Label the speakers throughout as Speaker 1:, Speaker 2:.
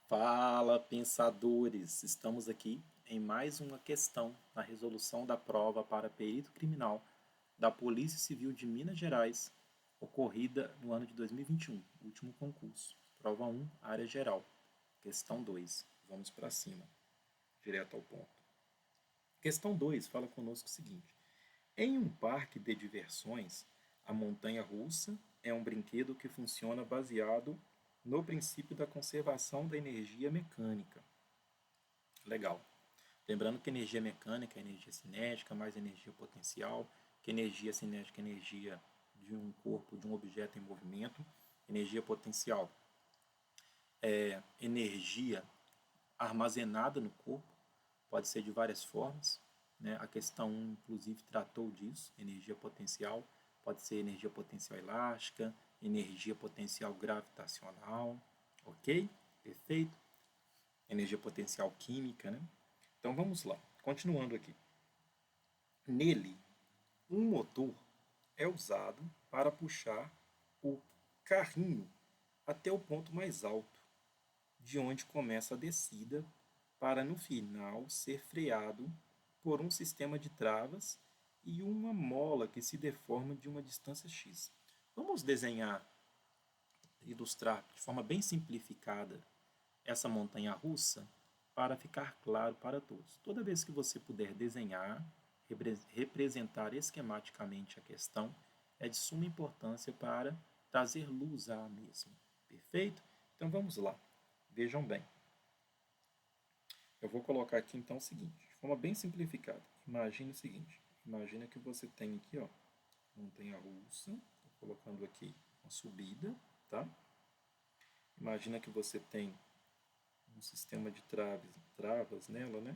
Speaker 1: Fala, pensadores! Estamos aqui em mais uma questão na resolução da prova para perito criminal da Polícia Civil de Minas Gerais, ocorrida no ano de 2021, último concurso. Prova 1, área geral. Questão 2. Vamos para cima, direto ao ponto. Questão 2 fala conosco o seguinte: em um parque de diversões, a montanha-russa é um brinquedo que funciona baseado no princípio da conservação da energia mecânica. Legal. Lembrando que energia mecânica é energia cinética mais energia potencial, que energia cinética é energia de um corpo, de um objeto em movimento, energia potencial é energia armazenada no corpo, pode ser de várias formas, né? A questão 1, inclusive, tratou disso, energia potencial, pode ser energia potencial elástica, energia potencial gravitacional, ok? Perfeito? Energia potencial química, né? Então vamos lá, continuando aqui. Nele, um motor é usado para puxar o carrinho até o ponto mais alto, de onde começa a descida, para no final ser freado por um sistema de travas e uma mola que se deforma de uma distância x. Vamos desenhar, ilustrar de forma bem simplificada essa montanha russa para ficar claro para todos. Toda vez que você puder desenhar, representar esquematicamente a questão, é de suma importância para trazer luz à mesma. Perfeito? Então vamos lá. Vejam bem. Eu vou colocar aqui então o seguinte, de forma bem simplificada. Imagine o seguinte, imagina que você tem aqui, ó, montanha russa, estou colocando aqui uma subida, tá? Imagina que você tem um sistema de travas nela, né?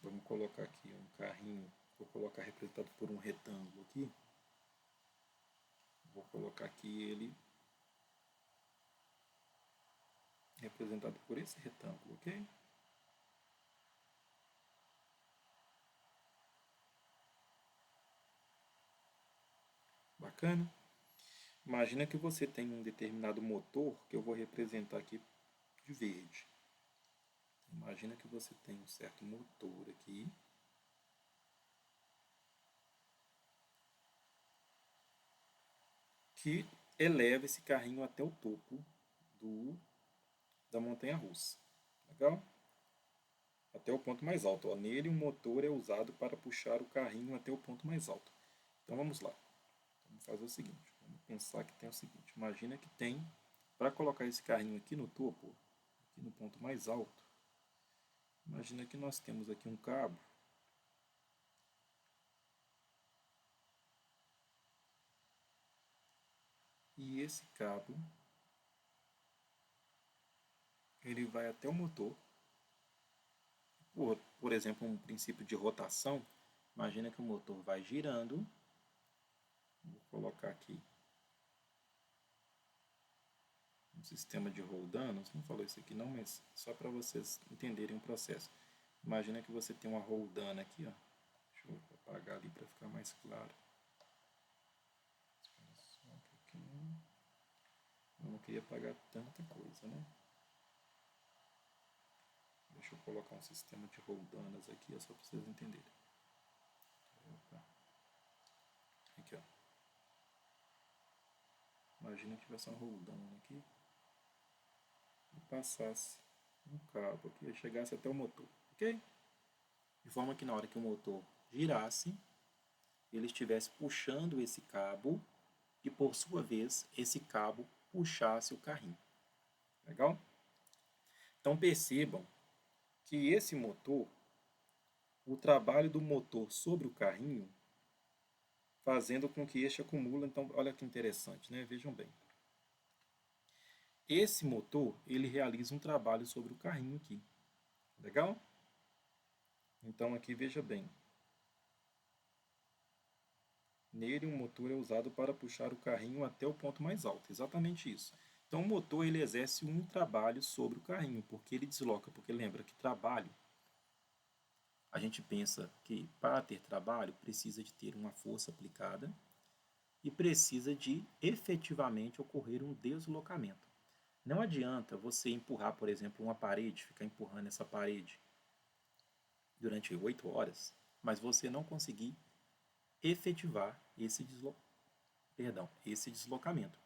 Speaker 1: Vamos colocar aqui um carrinho, vou colocar representado por um retângulo aqui. Vou colocar aqui ele representado por esse retângulo, ok? Bacana? Imagina que você tem um determinado motor que eu vou representar aqui de verde. Imagina que você tem um certo motor aqui. Que eleva esse carrinho até o topo da montanha-russa. Legal? Até o ponto mais alto. Ó. Nele, um motor é usado para puxar o carrinho até o ponto mais alto. Então vamos lá. Vamos fazer o seguinte. Vamos pensar que tem o seguinte. Imagina que tem, para colocar esse carrinho aqui no topo, aqui no ponto mais alto, imagina que nós temos aqui um cabo. E esse cabo, ele vai até o motor. Por exemplo, um princípio de rotação. Imagina que o motor vai girando. Vou colocar aqui um sistema de roldanas. Não falou isso aqui não, mas só para vocês entenderem o processo. Imagina que você tem uma roldana aqui, ó. Deixa eu apagar ali para ficar mais claro. Só um pouquinho. Eu não queria apagar tanta coisa, né? Deixa eu colocar um sistema de roldanas aqui, só para vocês entenderem. Opa. Aqui, ó. Imagina que tivesse uma roldana aqui e passasse um cabo aqui e chegasse até o motor, ok? De forma que na hora que o motor girasse, ele estivesse puxando esse cabo e, por sua vez, esse cabo puxasse o carrinho. Legal? Então percebam que esse motor, o trabalho do motor sobre o carrinho, fazendo com que este acumule. Então, olha que interessante, né? Vejam bem. Esse motor, ele realiza um trabalho sobre o carrinho aqui. Legal? Então aqui veja bem. Nele um motor é usado para puxar o carrinho até o ponto mais alto. Exatamente isso. Então o motor ele exerce um trabalho sobre o carrinho, porque ele desloca, porque lembra que trabalho, a gente pensa que para ter trabalho precisa de ter uma força aplicada e precisa de efetivamente ocorrer um deslocamento. Não adianta você empurrar, por exemplo, uma parede, ficar empurrando essa parede durante 8 horas, mas você não conseguir efetivar esse deslocamento.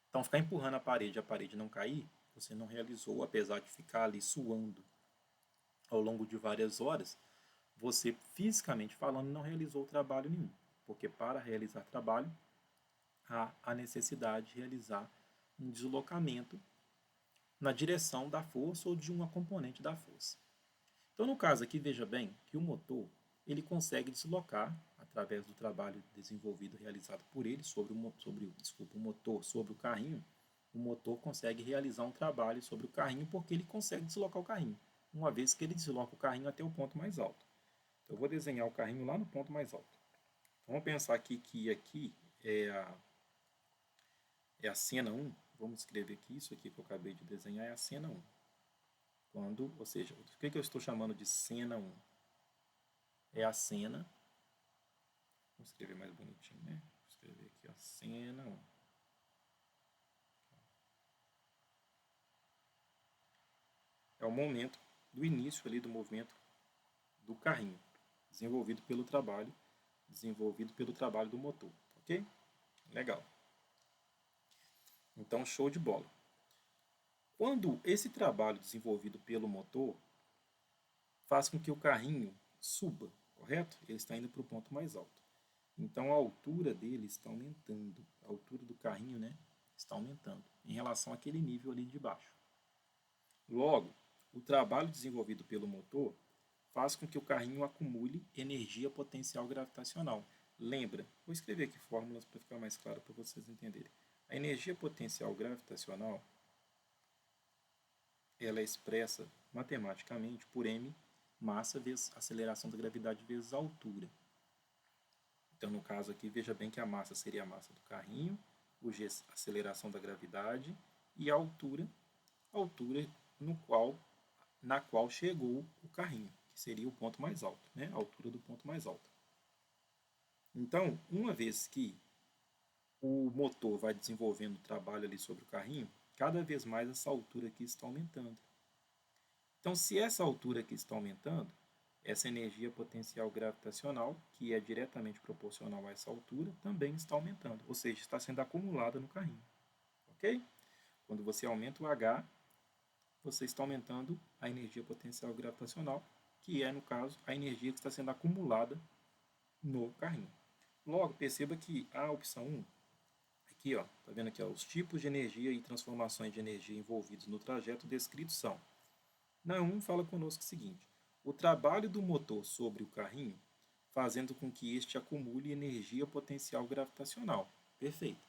Speaker 1: Então, ficar empurrando a parede não cair, você não realizou, apesar de ficar ali suando ao longo de várias horas, você, fisicamente falando, não realizou trabalho nenhum. Porque para realizar trabalho, há a necessidade de realizar um deslocamento na direção da força ou de uma componente da força. Então, no caso aqui, veja bem que o motor ele consegue deslocar, através do trabalho desenvolvido, realizado por ele, o motor sobre o carrinho, o motor consegue realizar um trabalho sobre o carrinho porque ele consegue deslocar o carrinho, uma vez que ele desloca o carrinho até o ponto mais alto. Então, eu vou desenhar o carrinho lá no ponto mais alto. Então, vamos pensar aqui que aqui é a cena 1. Vamos escrever aqui, isso aqui que eu acabei de desenhar é a cena 1. Ou seja, o que eu estou chamando de cena 1? É a cena. Vamos escrever mais bonitinho, né? Vou escrever aqui a cena 1. É o momento do início ali do movimento do carrinho, desenvolvido pelo trabalho do motor, ok? Legal. Então, show de bola. Quando esse trabalho desenvolvido pelo motor faz com que o carrinho suba, correto? Ele está indo para o ponto mais alto. Então, a altura dele está aumentando. A altura do carrinho, né, está aumentando em relação àquele nível ali de baixo. Logo, o trabalho desenvolvido pelo motor faz com que o carrinho acumule energia potencial gravitacional. Lembra? Vou escrever aqui fórmulas para ficar mais claro para vocês entenderem. A energia potencial gravitacional ela é expressa matematicamente por m, massa vezes aceleração da gravidade vezes a altura. Então, no caso aqui, veja bem que a massa seria a massa do carrinho, o g, a aceleração da gravidade, e a altura na qual chegou o carrinho, que seria o ponto mais alto, né? A altura do ponto mais alto. Então, uma vez que o motor vai desenvolvendo trabalho ali sobre o carrinho, cada vez mais essa altura aqui está aumentando. Então, se essa altura aqui está aumentando, essa energia potencial gravitacional, que é diretamente proporcional a essa altura, também está aumentando, ou seja, está sendo acumulada no carrinho. Ok? Quando você aumenta o H, você está aumentando a energia potencial gravitacional, que é, no caso, a energia que está sendo acumulada no carrinho. Logo, perceba que a opção 1, aqui, ó, tá vendo aqui, ó, os tipos de energia e transformações de energia envolvidos no trajeto descritos são. Na 1 fala conosco o seguinte: o trabalho do motor sobre o carrinho, fazendo com que este acumule energia potencial gravitacional. Perfeito.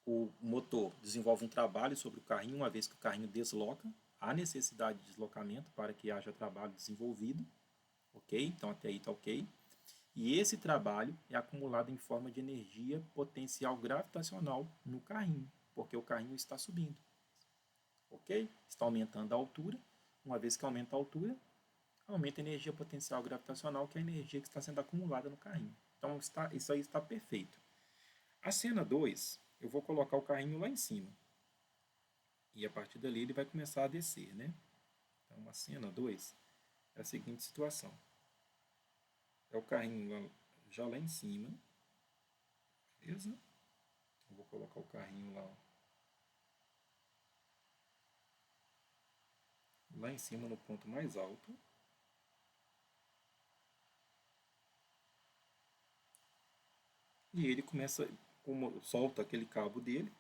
Speaker 1: O motor desenvolve um trabalho sobre o carrinho, uma vez que o carrinho desloca, há necessidade de deslocamento para que haja trabalho desenvolvido. Ok? Então até aí está ok. E esse trabalho é acumulado em forma de energia potencial gravitacional no carrinho, porque o carrinho está subindo. Ok? Está aumentando a altura. Uma vez que aumenta a altura, aumenta a energia potencial gravitacional, que é a energia que está sendo acumulada no carrinho. Então isso aí está perfeito. A cena 2, eu vou colocar o carrinho lá em cima. E a partir dali ele vai começar a descer, né? Então a cena 2 é a seguinte situação. É o carrinho já lá em cima. Beleza? Eu vou colocar o carrinho lá em cima no ponto mais alto. E ele começa, solta aquele cabo dele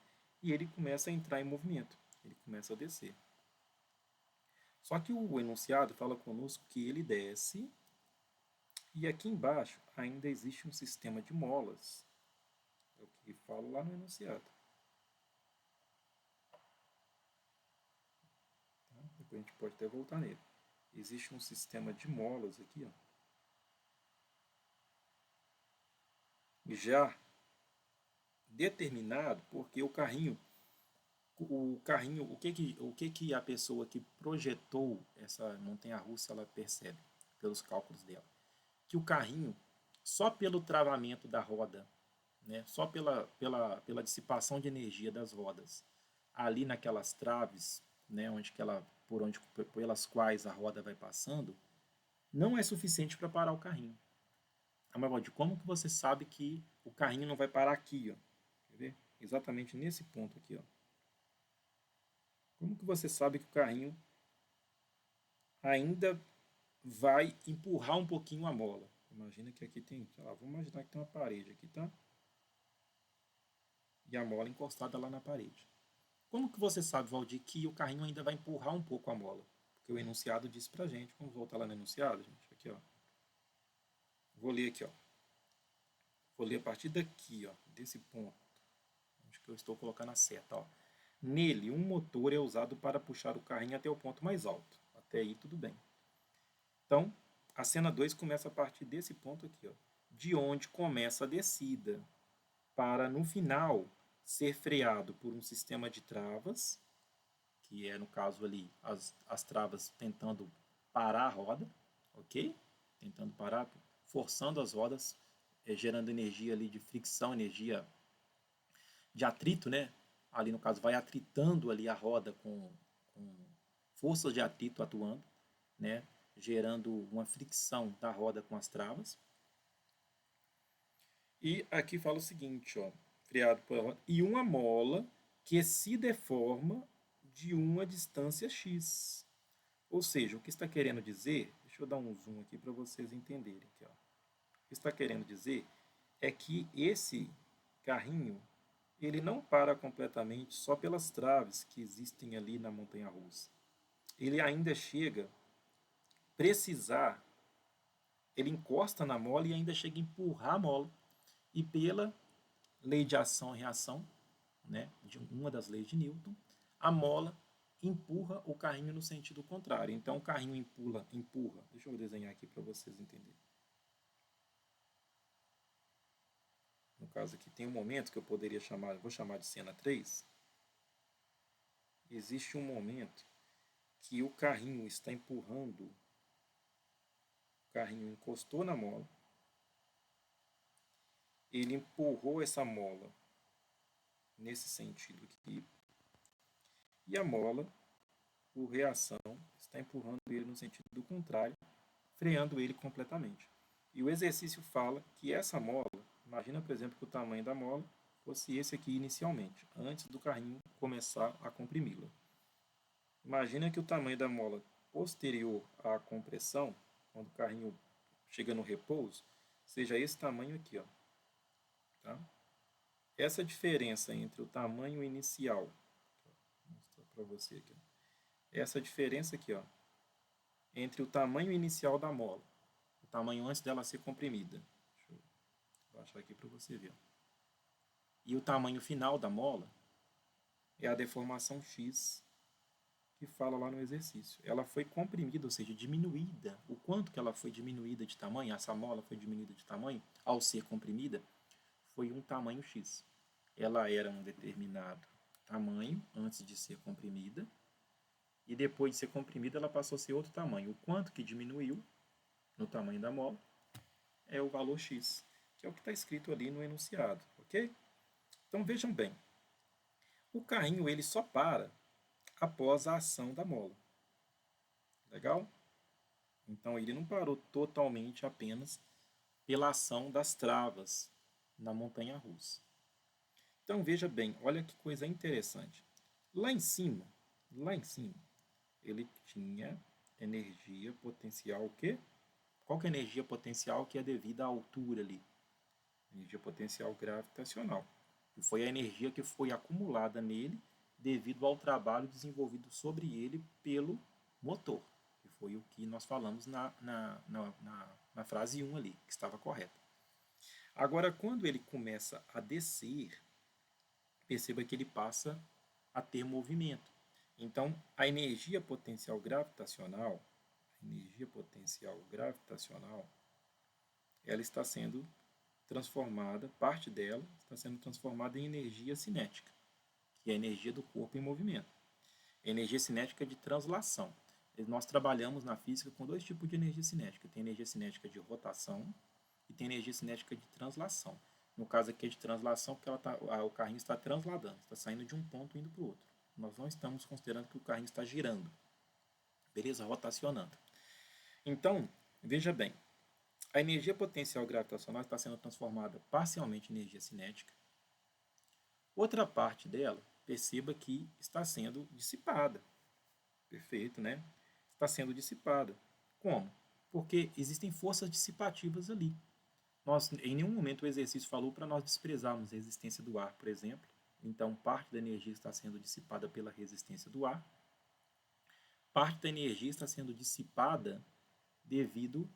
Speaker 1: e ele começa a entrar em movimento. Ele começa a descer. Só que o enunciado fala conosco que ele desce e aqui embaixo ainda existe um sistema de molas. É o que fala lá no enunciado. Tá? Depois a gente pode até voltar nele. Existe um sistema de molas aqui, ó. Já determinado porque o carrinho, o que a pessoa que projetou essa montanha-russa ela percebe pelos cálculos dela? Que o carrinho só pelo travamento da roda, né, só pela dissipação de energia das rodas, ali naquelas traves, né, pelas quais a roda vai passando, não é suficiente para parar o carrinho. Mas, Valdir, como que você sabe que o carrinho não vai parar aqui, ó? Quer ver? Exatamente nesse ponto aqui, ó. Como que você sabe que o carrinho ainda vai empurrar um pouquinho a mola? Imagina que aqui tem, sei lá, vamos imaginar que tem uma parede aqui, tá? E a mola encostada lá na parede. Como que você sabe, Valdir, que o carrinho ainda vai empurrar um pouco a mola? Porque o enunciado disse pra gente. Vamos voltar lá no enunciado, gente. Aqui, ó. Vou ler aqui, ó. Vou ler a partir daqui, ó, desse ponto. Onde que eu estou colocando a seta, ó. Nele, um motor é usado para puxar o carrinho até o ponto mais alto. Até aí, tudo bem. Então, a cena 2 começa a partir desse ponto aqui, ó. De onde começa a descida, para no final ser freado por um sistema de travas, que é no caso ali as travas tentando parar a roda, ok? Tentando parar, forçando as rodas, gerando energia ali de fricção, energia de atrito, né? Ali no caso vai atritando ali a roda com forças de atrito atuando, né? Gerando uma fricção da roda com as travas. E aqui fala o seguinte, ó, freado por roda, e uma mola que se deforma de uma distância x. Ou seja, o que está querendo dizer, deixa eu dar um zoom aqui para vocês entenderem. Aqui, ó. O que está querendo dizer é que esse carrinho ele não para completamente só pelas traves que existem ali na montanha-russa. Ele ainda chega a precisar, ele encosta na mola e ainda chega a empurrar a mola. E pela lei de ação e reação, né, de uma das leis de Newton, a mola empurra o carrinho no sentido contrário. Então o carrinho empurra. Deixa eu desenhar aqui para vocês entenderem. No caso aqui tem um momento que eu poderia chamar, vou chamar de cena 3. Existe um momento que o carrinho está empurrando, o carrinho encostou na mola, ele empurrou essa mola nesse sentido aqui, e a mola, por reação, está empurrando ele no sentido contrário, freando ele completamente. E o exercício fala que essa mola, imagina, por exemplo, que o tamanho da mola fosse esse aqui inicialmente, antes do carrinho começar a comprimi-la. Imagina que o tamanho da mola posterior à compressão, quando o carrinho chega no repouso, seja esse tamanho aqui, ó. Tá? Essa diferença entre o tamanho inicial, vou mostrar para você aqui, ó. Essa diferença aqui, ó, entre o tamanho inicial da mola, o tamanho antes dela ser comprimida, deixa eu baixar aqui para você ver, ó, e o tamanho final da mola é a deformação x que fala lá no exercício. Ela foi comprimida, ou seja, diminuída. O quanto que ela foi diminuída de tamanho, essa mola foi diminuída de tamanho ao ser comprimida, foi um tamanho x. Ela era um determinado tamanho antes de ser comprimida, e depois de ser comprimida ela passou a ser outro tamanho. O quanto que diminuiu no tamanho da mola é o valor x, que é o que está escrito ali no enunciado, ok? Então vejam bem, o carrinho ele só para após a ação da mola. Legal? Então ele não parou totalmente apenas pela ação das travas na montanha-russa. Então veja bem, olha que coisa interessante. Lá em cima, ele tinha energia potencial o quê? Qual que é a energia potencial que é devida à altura ali? Energia potencial gravitacional. Que foi a energia que foi acumulada nele devido ao trabalho desenvolvido sobre ele pelo motor, que foi o que nós falamos na frase 1 ali, que estava correta. Agora, quando ele começa a descer, perceba que ele passa a ter movimento. Então, a energia potencial gravitacional, ela está sendo transformada, parte dela está sendo transformada em energia cinética, que é a energia do corpo em movimento. Energia cinética de translação. Nós trabalhamos na física com dois tipos de energia cinética. Tem energia cinética de rotação e tem energia cinética de translação. No caso aqui é de translação porque o carrinho está transladando, está saindo de um ponto indo para o outro. Nós não estamos considerando que o carrinho está girando, beleza? Rotacionando. Então, veja bem, a energia potencial gravitacional está sendo transformada parcialmente em energia cinética. Outra parte dela, perceba que está sendo dissipada. Perfeito, né? Está sendo dissipada. Como? Porque existem forças dissipativas ali. Em nenhum momento o exercício falou para nós desprezarmos a resistência do ar, por exemplo. Então, parte da energia está sendo dissipada pela resistência do ar. Parte da energia está sendo dissipada devido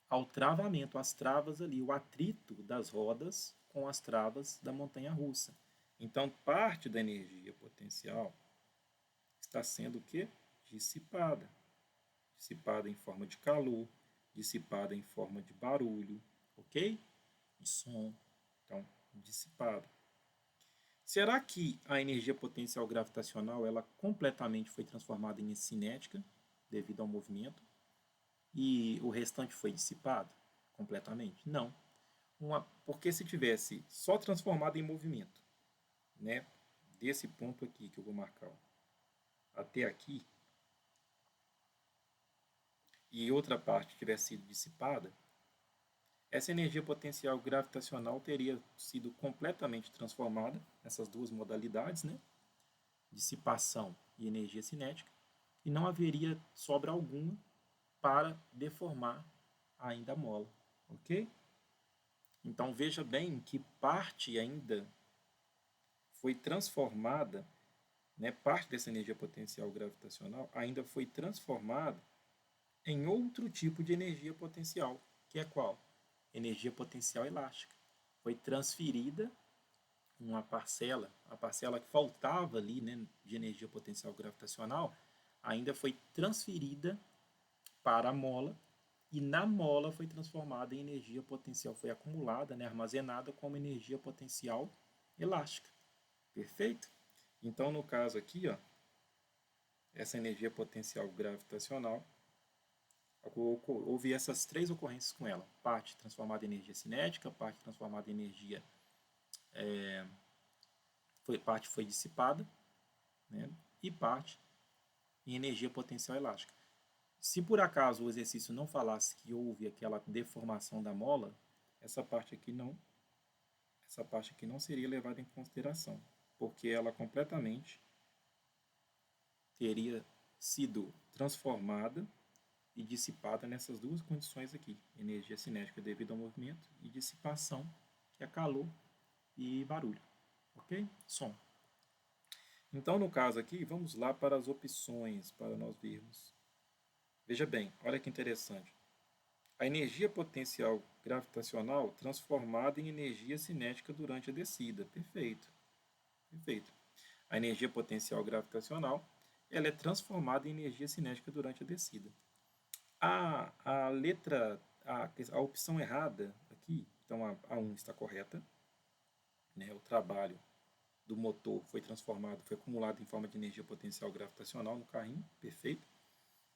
Speaker 1: ao travamento, às travas ali, o atrito das rodas com as travas da montanha-russa. Então, parte da energia potencial está sendo o quê? Dissipada. Dissipada em forma de calor, dissipada em forma de barulho, ok? De som. Então, dissipada. Será que a energia potencial gravitacional ela completamente foi transformada em cinética devido ao movimento e o restante foi dissipado completamente? Não. Porque se tivesse só transformado em movimento, né, desse ponto aqui que eu vou marcar, ó, até aqui, e outra parte tivesse sido dissipada, essa energia potencial gravitacional teria sido completamente transformada nessas duas modalidades, né, dissipação e energia cinética, e não haveria sobra alguma para deformar ainda a mola, ok? Então veja bem que parte ainda foi transformada, né, parte dessa energia potencial gravitacional ainda foi transformada em outro tipo de energia potencial, que é qual? Energia potencial elástica. Foi transferida uma parcela, a parcela que faltava ali, né, de energia potencial gravitacional, ainda foi transferida para a mola e na mola foi transformada em energia potencial, foi acumulada, né, armazenada como energia potencial elástica. Perfeito? Então, no caso aqui, ó, essa energia potencial gravitacional, houve essas três ocorrências com ela. Parte transformada em energia cinética, parte transformada em energia... parte foi dissipada, né, e parte em energia potencial elástica. Se por acaso o exercício não falasse que houve aquela deformação da mola, essa parte aqui não seria levada em consideração, porque ela completamente teria sido transformada e dissipada nessas duas condições aqui, energia cinética devido ao movimento e dissipação, que é calor e barulho, ok? Som. Então, no caso aqui, vamos lá para as opções, para nós vermos. Veja bem, olha que interessante. A energia potencial gravitacional transformada em energia cinética durante a descida. Perfeito. Perfeito. A energia potencial gravitacional ela é transformada em energia cinética durante a descida. A opção errada aqui, então a 1 está correta, né? O trabalho do motor foi transformado, foi acumulado em forma de energia potencial gravitacional no carrinho, perfeito.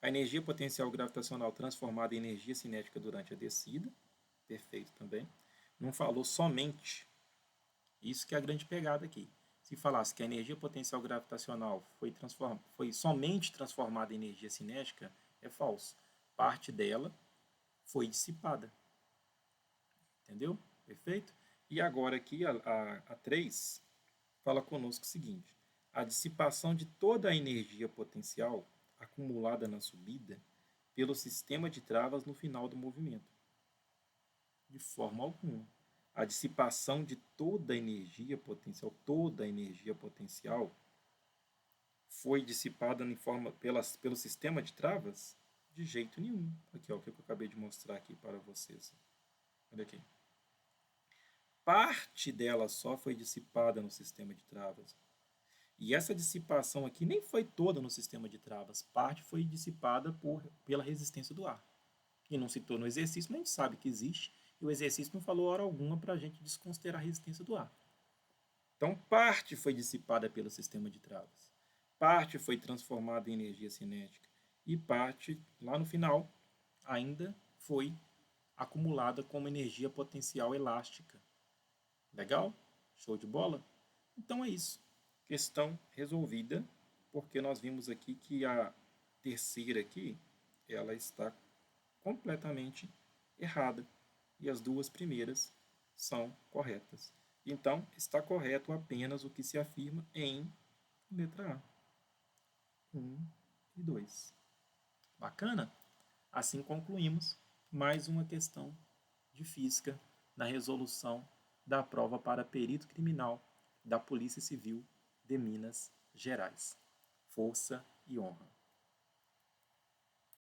Speaker 1: A energia potencial gravitacional transformada em energia cinética durante a descida, perfeito também. Não falou somente, isso que é a grande pegada aqui. Se falasse que a energia potencial gravitacional foi somente transformada em energia cinética, é falso. Parte dela foi dissipada. Entendeu? Perfeito? E agora aqui a 3 fala conosco o seguinte: a dissipação de toda a energia potencial acumulada na subida pelo sistema de travas no final do movimento. De forma alguma. A dissipação de toda a energia potencial foi dissipada pelo sistema de travas? De jeito nenhum. Aqui, ó, o que eu acabei de mostrar aqui para vocês. Olha aqui. Parte dela só foi dissipada no sistema de travas. E essa dissipação aqui nem foi toda no sistema de travas. Parte foi dissipada pela resistência do ar. E não citou no exercício, mas a gente sabe que existe. E o exercício não falou hora alguma para a gente desconsiderar a resistência do ar. Então, parte foi dissipada pelo sistema de travas. Parte foi transformada em energia cinética. E parte, lá no final, ainda foi acumulada como energia potencial elástica. Legal? Show de bola? Então é isso. Questão resolvida, porque nós vimos aqui que a terceira aqui, ela está completamente errada e as duas primeiras são corretas. Então, está correto apenas o que se afirma em letra A. 1 e 2. Bacana? Assim concluímos mais uma questão de física na resolução da prova para perito criminal da Polícia Civil de Minas Gerais. Força e honra.